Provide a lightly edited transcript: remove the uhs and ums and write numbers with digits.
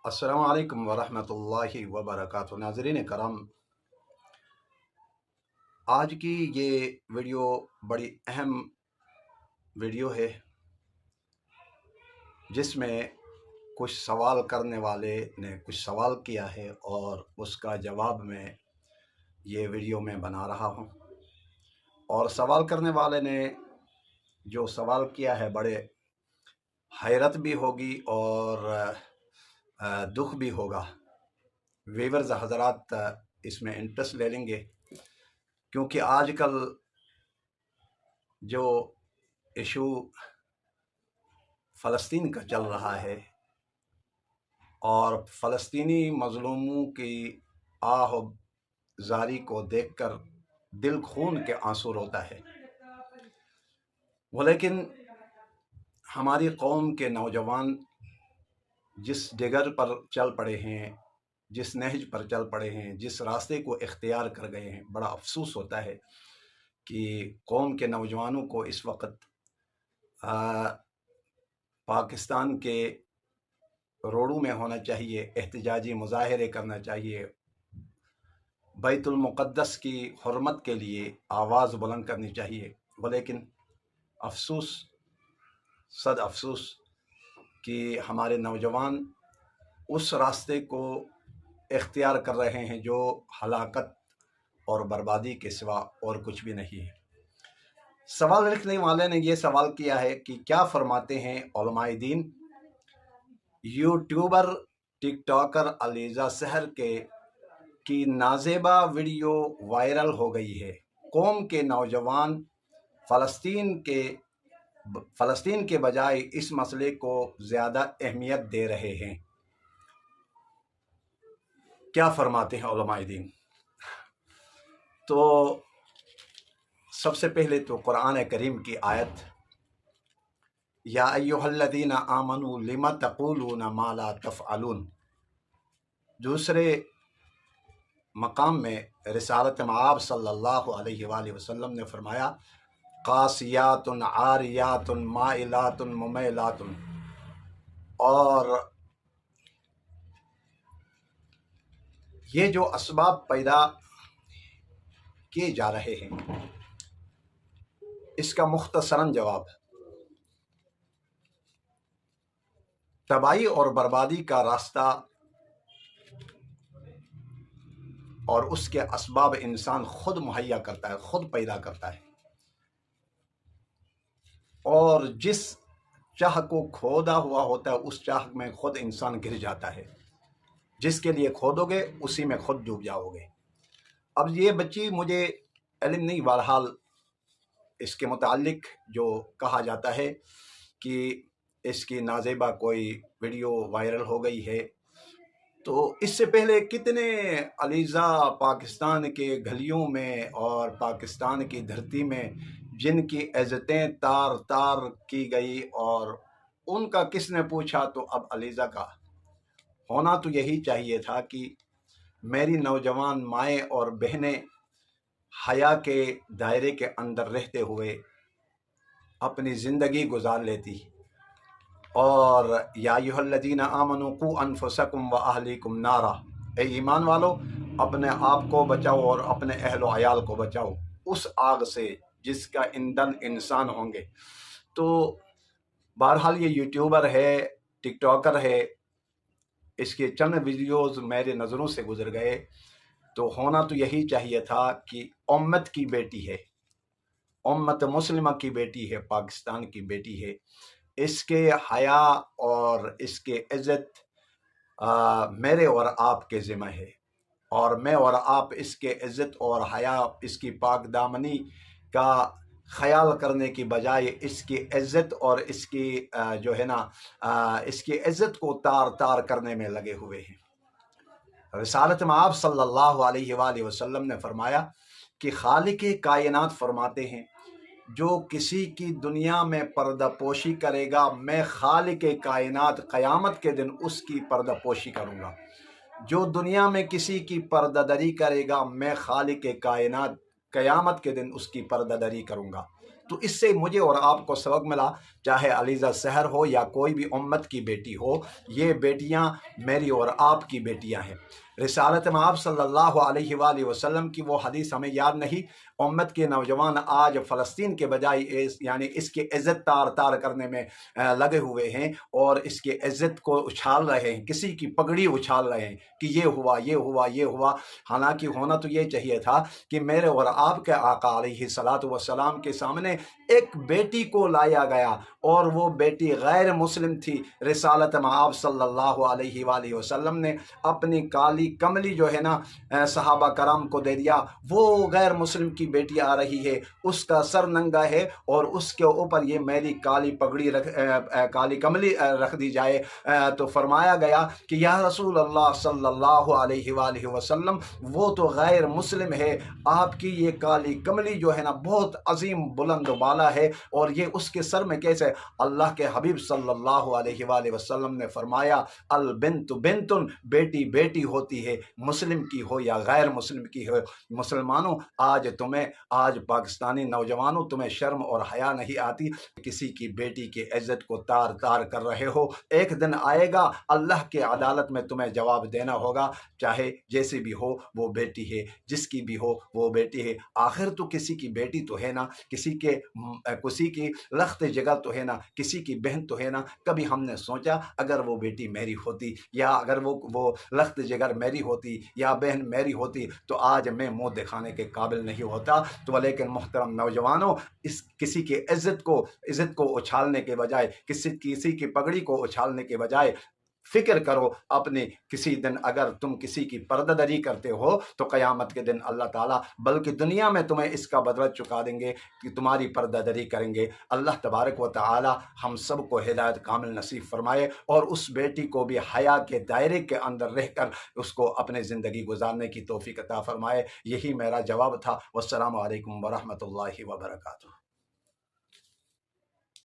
السلام علیکم ورحمۃ اللہ وبرکاتہ۔ ناظرین کرام، آج کی یہ ویڈیو بڑی اہم ویڈیو ہے جس میں کچھ سوال کرنے والے نے کچھ سوال کیا ہے اور اس کا جواب میں یہ ویڈیو میں بنا رہا ہوں۔ اور سوال کرنے والے نے جو سوال کیا ہے بڑے حیرت بھی ہوگی اور دکھ بھی ہوگا۔ ویورز حضرات اس میں انٹرسٹ لے لیں گے، کیونکہ آج کل جو ایشو فلسطین کا چل رہا ہے اور فلسطینی مظلوموں کی آہ و زاری کو دیکھ کر دل خون کے آنسو روتا ہے، لیکن ہماری قوم کے نوجوان جس ڈگر پر چل پڑے ہیں، جس نہج پر چل پڑے ہیں، جس راستے کو اختیار کر گئے ہیں، بڑا افسوس ہوتا ہے کہ قوم کے نوجوانوں کو اس وقت پاکستان کے روڈوں میں ہونا چاہیے، احتجاجی مظاہرے کرنا چاہیے، بیت المقدس کی حرمت کے لیے آواز بلند کرنی چاہیے، لیکن افسوس صد افسوس کہ ہمارے نوجوان اس راستے کو اختیار کر رہے ہیں جو ہلاکت اور بربادی کے سوا اور کچھ بھی نہیں ہے۔ سوال لکھنے والے نے یہ سوال کیا ہے کہ کیا فرماتے ہیں علماء دین، یوٹیوبر ٹک ٹاکر علیزہ سحر کی نازیبا ویڈیو وائرل ہو گئی ہے، قوم کے نوجوان فلسطین کے بجائے اس مسئلے کو زیادہ اہمیت دے رہے ہیں، کیا فرماتے ہیں علماء دین؟ تو سب سے پہلے تو قرآن کریم کی آیت یا ایھا الذین آمنوا لم تقولون ما لا تفعلون، دوسرے مقام میں رسالت مآب صلی اللہ علیہ وآلہ وسلم نے فرمایا قاسیات عاریات مائلات ممیلات، اور یہ جو اسباب پیدا کیے جا رہے ہیں اس کا مختصراً جواب تباہی اور بربادی کا راستہ اور اس کے اسباب انسان خود مہیا کرتا ہے، خود پیدا کرتا ہے، اور جس چاہ کو کھودا ہوا ہوتا ہے اس چاہ میں خود انسان گر جاتا ہے، جس کے لیے کھودو گے اسی میں خود ڈوب جاؤ گے۔ اب یہ بچی مجھے علم نہیں، بہرحال اس کے متعلق جو کہا جاتا ہے کہ اس کی نازیبا کوئی ویڈیو وائرل ہو گئی ہے، تو اس سے پہلے کتنے علیزہ پاکستان کے گلیوں میں اور پاکستان کی دھرتی میں جن کی عزتیں تار تار کی گئی، اور ان کا کس نے پوچھا؟ تو اب علیزہ کا ہونا تو یہی چاہیے تھا کہ میری نوجوان مائیں اور بہنیں حیا کے دائرے کے اندر رہتے ہوئے اپنی زندگی گزار لیتی، اور یا ایھا الذین آمنوا قوا انفسکم واہلیکم نارا، اے ایمان والو اپنے آپ کو بچاؤ اور اپنے اہل و عیال کو بچاؤ اس آگ سے جس کا ایندھن انسان ہوں گے۔ تو بہرحال یہ یوٹیوبر ہے، ٹک ٹاکر ہے، اس کے چند ویڈیوز میرے نظروں سے گزر گئے، تو ہونا تو یہی چاہیے تھا کہ امت کی بیٹی ہے، امت مسلمہ کی بیٹی ہے، پاکستان کی بیٹی ہے، اس کے حیا اور اس کے عزت میرے اور آپ کے ذمہ ہے، اور میں اور آپ اس کے عزت اور حیا، اس کی پاک دامنی کا خیال کرنے کی بجائے اس کی عزت اور اس کی جو ہے نا اس کی عزت کو تار تار کرنے میں لگے ہوئے ہیں۔ رسالت مآب صلی اللہ علیہ وآلہ وسلم نے فرمایا کہ خالق کائنات فرماتے ہیں جو کسی کی دنیا میں پردہ پوشی کرے گا میں خالق کائنات قیامت کے دن اس کی پردہ پوشی کروں گا، جو دنیا میں کسی کی پردہ دری کرے گا میں خالق کائنات قیامت کے دن اس کی پردہ دری کروں گا۔ تو اس سے مجھے اور آپ کو سبق ملا چاہے علیزہ سحر ہو یا کوئی بھی امت کی بیٹی ہو، یہ بیٹیاں میری اور آپ کی بیٹیاں ہیں۔ رسالت مآب صلی اللہ علیہ وآلہ وسلم کی وہ حدیث ہمیں یاد نہیں، امت کے نوجوان آج فلسطین کے بجائے یعنی اس کی عزت تار تار کرنے میں لگے ہوئے ہیں اور اس کی عزت کو اچھال رہے ہیں، کسی کی پگڑی اچھال رہے ہیں کہ یہ ہوا یہ ہوا یہ ہوا۔ حالانکہ ہونا تو یہ چاہیے تھا کہ میرے اور آپ کے آقا علیہ الصلاۃ والسلام کے سامنے ایک بیٹی کو لایا گیا اور وہ بیٹی غیر مسلم تھی۔ رسالت مآب صلی اللہ علیہ وآلہ وسلم نے اپنی کالی کملی جو ہے نا صحابہ کرام کو دے دیا۔ وہ غیر مسلم کی بیٹی آ رہی ہے، اس کا سر ننگا ہے اور اس کے اوپر یہ میری کالی پگڑی کالی کملی رکھ دی جائے تو فرمایا گیا کہ یا رسول اللہ صلی اللہ علیہ وآلہ وسلم وہ تو غیر مسلم ہے، آپ کی یہ کالی کملی جو ہے نا بہت عظیم بلند و بالا ہے اور یہ اس کے سر میں کیسے؟ اللہ کے حبیب صلی اللہ علیہ وآلہ وسلم نے فرمایا البنت بنتن، بیٹی بیٹی ہوتی ہے، مسلم کی ہو یا غیر مسلم کی ہو۔ مسلمانوں آج پاکستانی نوجوانوں تمہیں شرم اور حیا نہیں آتی؟ کسی کی بیٹی کی عزت کو تار تار کر رہے ہو۔ ایک دن آئے گا اللہ کے عدالت میں تمہیں جواب دینا ہوگا، چاہے جیسے بھی ہو وہ بیٹی ہے، جس کی بھی ہو وہ بیٹی ہے، آخر تو کسی کی بیٹی تو ہے نا، کسی کی لخت جگر تو ہے نا، کسی کی بہن تو ہے نا۔ کبھی ہم نے سوچا اگر وہ بیٹی میری ہوتی یا اگر وہ لخت جگر میری ہوتی یا بہن میری ہوتی تو آج میں منہ دکھانے کے قابل نہیں ہوتا۔ تو لیکن محترم نوجوانوں، کسی کی عزت کو اچھالنے کے بجائے، کسی کی پگڑی کو اچھالنے کے بجائے فکر کرو اپنے کسی دن اگر تم کسی کی پردہ دری کرتے ہو تو قیامت کے دن اللہ تعالیٰ بلکہ دنیا میں تمہیں اس کا بدلہ چکا دیں گے کہ تمہاری پردہ دری کریں گے۔ اللہ تبارک و تعالیٰ ہم سب کو ہدایت کامل نصیب فرمائے اور اس بیٹی کو بھی حیا کے دائرے کے اندر رہ کر اس کو اپنے زندگی گزارنے کی توفیق عطا فرمائے۔ یہی میرا جواب تھا۔ والسلام علیکم ورحمۃ اللہ وبرکاتہ۔